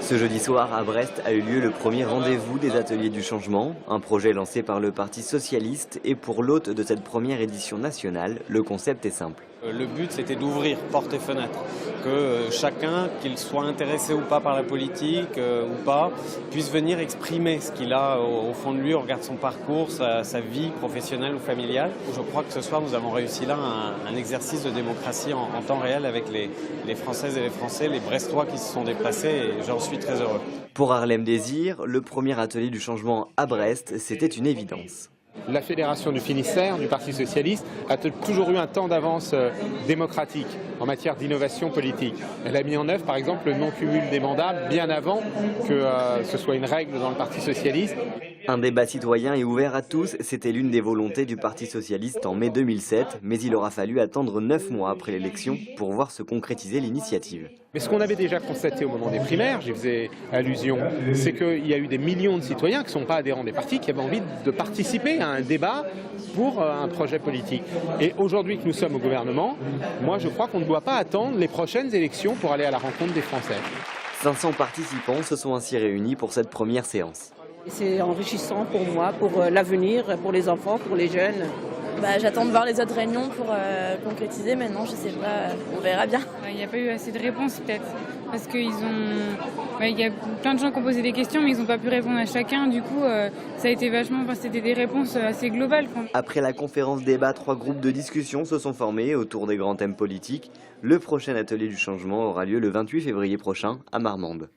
Ce jeudi soir, à Brest, a eu lieu le premier rendez-vous des Ateliers du Changement, un projet lancé par le Parti Socialiste. Et pour l'hôte de cette première édition nationale, le concept est simple. Le but, c'était d'ouvrir portes et fenêtres, que chacun, qu'il soit intéressé ou pas par la politique ou pas, puisse venir exprimer ce qu'il a au fond de lui, on regarde son parcours, sa vie professionnelle ou familiale. Je crois que ce soir, nous avons réussi là un exercice de démocratie en temps réel avec les Françaises et les Français, les Brestois qui se sont déplacés, et j'en suis très heureux. Pour Harlem Désir, le premier atelier du changement à Brest, c'était une évidence. La Fédération du Finistère, du Parti Socialiste, a toujours eu un temps d'avance démocratique en matière d'innovation politique. Elle a mis en œuvre, par exemple, le non-cumul des mandats bien avant que ce soit une règle dans le Parti Socialiste. Un débat citoyen et ouvert à tous, c'était l'une des volontés du Parti Socialiste en mai 2007, mais il aura fallu attendre 9 mois après l'élection pour voir se concrétiser l'initiative. Mais ce qu'on avait déjà constaté au moment des primaires, j'y faisais allusion, c'est qu'il y a eu des millions de citoyens qui ne sont pas adhérents des partis, qui avaient envie de participer à un débat pour un projet politique. Et aujourd'hui que nous sommes au gouvernement, moi je crois qu'on ne doit pas attendre les prochaines élections pour aller à la rencontre des Français. 500 participants se sont ainsi réunis pour cette première séance. C'est enrichissant pour moi, pour l'avenir, pour les enfants, pour les jeunes. J'attends de voir les autres réunions pour concrétiser. Maintenant, je sais pas, on verra bien. Il n'y a pas eu assez de réponses peut-être, parce qu'il y a plein de gens qui ont posé des questions, mais ils n'ont pas pu répondre à chacun. Du coup, ça a été c'était des réponses assez globales. Après la conférence débat, 3 groupes de discussion se sont formés autour des grands thèmes politiques. Le prochain atelier du changement aura lieu le 28 février prochain à Marmande.